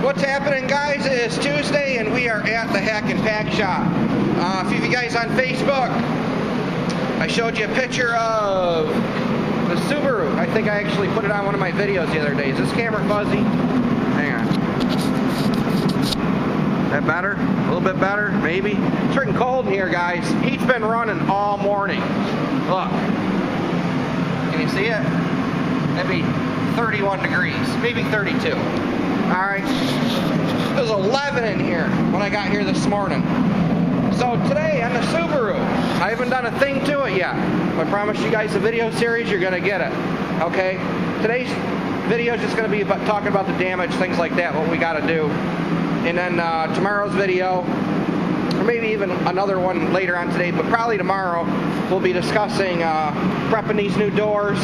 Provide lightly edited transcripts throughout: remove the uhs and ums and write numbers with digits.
What's happening, guys? It is Tuesday and we are at the Hack and Pack shop. A few of you guys on Facebook, I showed you a picture of the Subaru. I think I actually put it on one of my videos the other day. Is this camera fuzzy? Hang on. That better? A little bit better? Maybe? It's freaking cold in here, guys. Heat's been running all morning. Look. Can you see it? That'd be 31 degrees, maybe 32. Alright. It was 11 in here when I got here this morning. So today on the Subaru, I haven't done a thing to it yet. I promised you guys a video series, you're going to get it. Okay? Today's video is just going to be about talking about the damage, things like that, what we got to do. And then tomorrow's video, or maybe even another one later on today, but probably tomorrow, we'll be discussing prepping these new doors.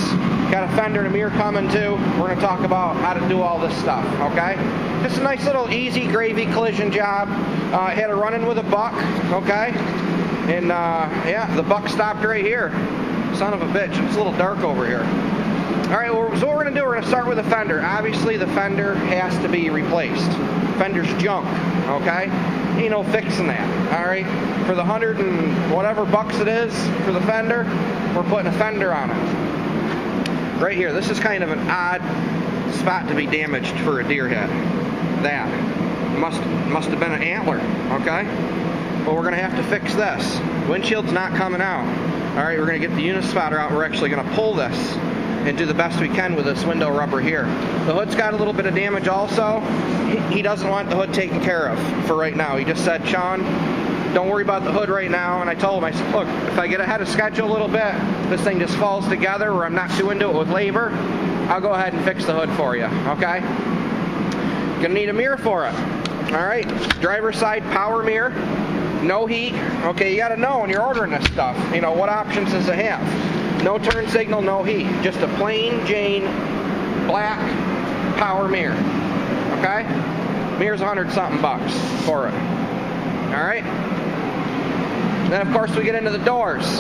Got a fender and a mirror coming too. We're going to talk about how to do all this stuff, okay? Just a nice little easy gravy collision job. Had a run-in with a buck, okay? And yeah, the buck stopped right here. Son of a bitch, it's a little dark over here. Alright, well, so what we're going to do, we're going to start with the fender. Obviously, the fender has to be replaced. Fender's junk, okay? Ain't no fixing that, alright? For the 100 and whatever bucks it is for the fender, we're putting a fender on it. Right here, this is kind of an odd spot to be damaged for a deer head. That must have been an antler, okay? Well, we're going to have to fix this. Windshield's not coming out. Alright, we're going to get the unispotter out. We're actually going to pull this and do the best we can with this window rubber here. The hood's got a little bit of damage also. He doesn't want the hood taken care of for right now. He just said, Sean, don't worry about the hood right now. And I told him, I said, look, if I get ahead of schedule a little bit, this thing just falls together or I'm not too into it with labor, I'll go ahead and fix the hood for you, okay? Gonna need a mirror for it. Alright, driver's side power mirror, no heat. Okay, you gotta know when you're ordering this stuff, you know, what options does it have? No turn signal, no heat. Just a plain Jane black power mirror. Okay? Mirror's 100-something bucks for it. Alright? Then of course we get into the doors.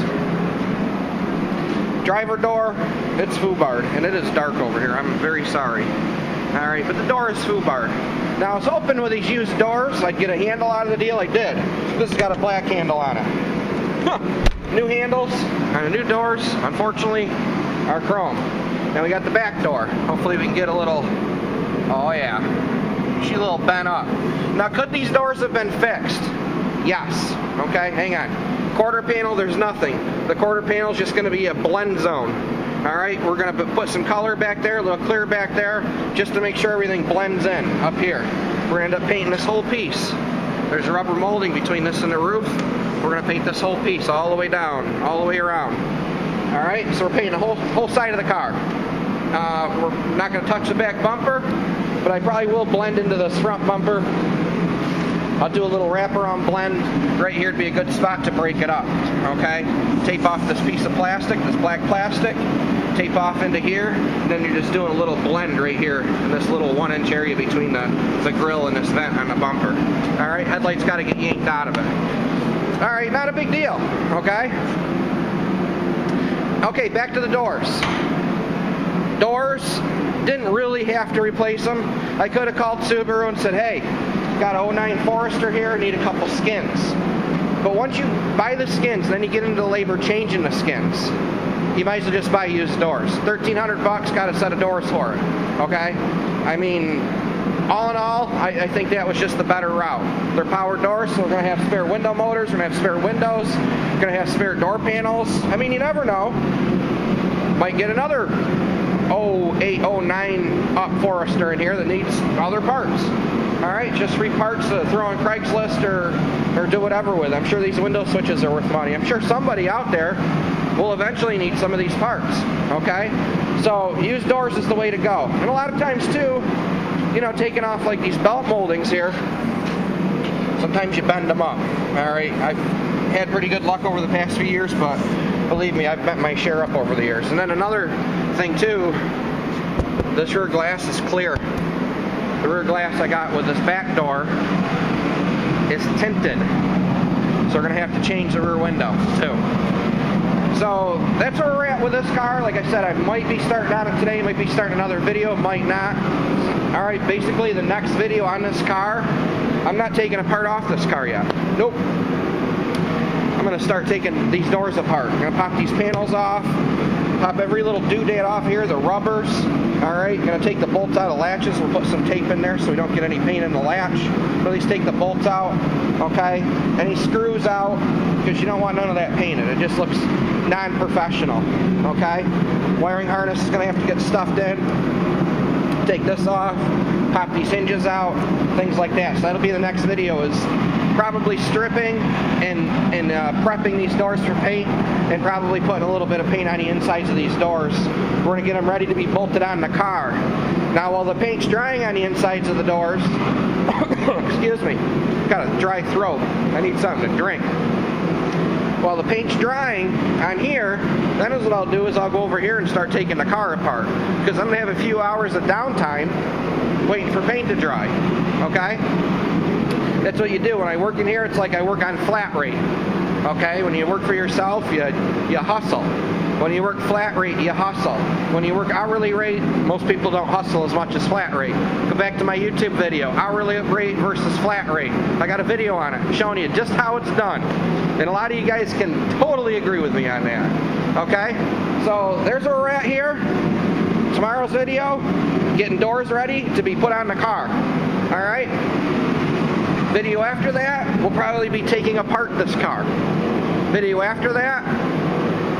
Driver door, it's foobarred, and it is dark over here. I'm very sorry. Alright, but the door is foobarred. Now I was hoping with these used doors I'd get a handle out of the deal. I did. This has got a black handle on it. Huh. New handles and the new doors, unfortunately, are chrome. Now we got the back door. Hopefully we can get a little, oh yeah, she's a little bent up. Now could these doors have been fixed? Yes. Okay, hang on. Quarter panel, there's nothing. The quarter panel is just going to be a blend zone. Alright, we're going to put some color back there, a little clear back there, just to make sure everything blends in up here. We're going to end up painting this whole piece. There's a rubber molding between this and the roof. We're going to paint this whole piece all the way down, all the way around. Alright, so we're painting the whole side of the car. We're not going to touch the back bumper, but I probably will blend into this front bumper. I'll do a little wraparound blend. Right here would be a good spot to break it up. Okay? Tape off this piece of plastic, this black plastic. Tape off into here. And then you're just doing a little blend right here in this little 1-inch area between the grill and this vent on the bumper. Alright, headlight's got to get yanked out of it. Alright, not a big deal. Okay? Okay, back to the doors. Doors, didn't really have to replace them. I could have called Subaru and said, hey, got an 09 Forester here, need a couple skins. But once you buy the skins, then you get into the labor changing the skins. You might as well just buy used doors. 1,300 bucks, got a set of doors for it. Okay? I mean, all in all, I think that was just the better route. They're power doors, so we're going to have spare window motors, we're going to have spare windows, we're going to have spare door panels. I mean, you never know. Might get another 08, 09 up Forester in here that needs other parts. Alright, just free parts to throw on Craigslist or do whatever with. I'm sure these window switches are worth money. I'm sure somebody out there will eventually need some of these parts. Okay? So, used doors is the way to go. And a lot of times too, you know, taking off like these belt moldings here, sometimes you bend them up. Alright, I've had pretty good luck over the past few years, but believe me, I've bent my share up over the years. And then another thing too, this rear glass is clear. The rear glass I got with this back door is tinted. So we're going to have to change the rear window too. So that's where we're at with this car. Like I said, I might be starting on it today, might be starting another video, might not. Alright, basically the next video on this car, I'm not taking a part off this car yet. Nope. I'm going to start taking these doors apart. I'm going to pop these panels off, pop every little doodad off here, the rubbers. Alright, going to take the bolts out of the latches. We'll put some tape in there so we don't get any paint in the latch. At least take the bolts out, okay? Any screws out, because you don't want none of that painted. It just looks non-professional, okay? Wiring harness is going to have to get stuffed in. Take this off, pop these hinges out, things like that. So that'll be the next video, is probably stripping and prepping these doors for paint, and probably putting a little bit of paint on the insides of these doors. We're going to get them ready to be bolted on the car. Now while the paint's drying on the insides of the doors, excuse me, got a dry throat, I need something to drink. While the paint's drying on here, then what I'll do is I'll go over here and start taking the car apart, because I'm going to have a few hours of downtime waiting for paint to dry, okay? That's what you do. When I work in here, it's like I work on flat rate, okay? When you work for yourself, you hustle. When you work flat rate, you hustle. When you work hourly rate, most people don't hustle as much as flat rate. Go back to my YouTube video, hourly rate versus flat rate. I got a video on it showing you just how it's done. And a lot of you guys can totally agree with me on that. Okay? So there's where we're at here. Tomorrow's video, getting doors ready to be put on the car. Alright? Video after that, we'll probably be taking apart this car. Video after that,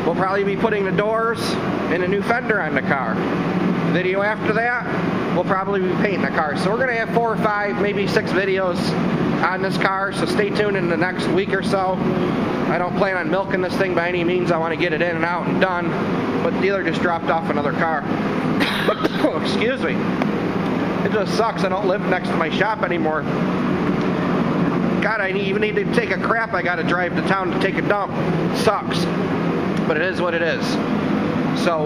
we'll probably be putting the doors and a new fender on the car. Video after that, we'll probably be painting the car. So we're going to have 4 or 5, maybe 6 videos on this car, so stay tuned in the next week or so. I don't plan on milking this thing by any means. I want to get it in and out and done, but the dealer just dropped off another car. Excuse me. It just sucks. I don't live next to my shop anymore. God, I even need to take a crap. I got to drive to town to take a dump. Sucks. But it is what it is. So,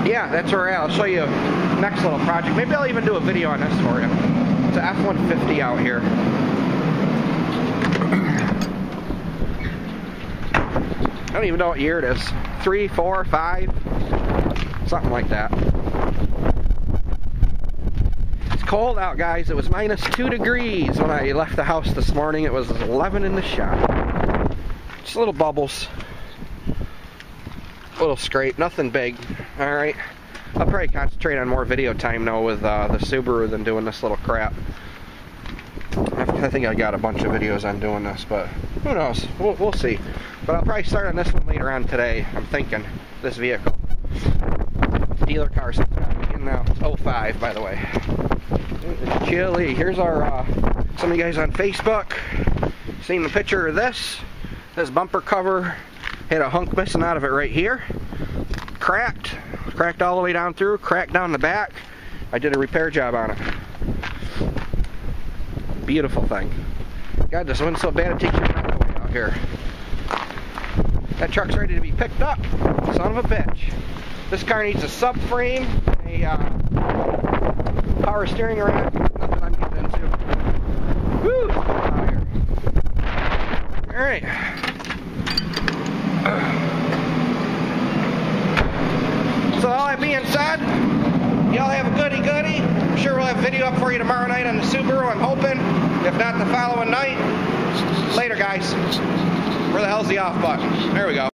yeah, that's where we're at. I'll show you next little project. Maybe I'll even do a video on this for you. It's an F-150 out here. I don't even know what year it is. 3, 4, 5, something like that. It's cold out, guys. It was -2 degrees when I left the house this morning. It was 11 in the shop. Just little bubbles. Little scrape, nothing big. Alright. I'll probably concentrate on more video time now with the Subaru than doing this little crap. I think I got a bunch of videos on doing this, but who knows? We'll see. But I'll probably start on this one later on today. I'm thinking. This vehicle. Dealer car sometime. Now, it's 05, by the way. It's chilly. Here's our, some of you guys on Facebook. Seen the picture of this. This bumper cover had a hunk missing out of it right here. Cracked all the way down through, cracked down the back. I did a repair job on it. Beautiful thing. God, this wind's so bad it takes your breath away out here. That truck's ready to be picked up. Son of a bitch. This car needs a subframe, a power steering rack. Nothing I'm getting into. Woo! Out here. Alright. So all that being said, y'all have a goody-goody. I'm sure we'll have a video up for you tomorrow night on the Subaru, I'm hoping. If not, the following night. Later, guys. Where the hell's the off button? There we go.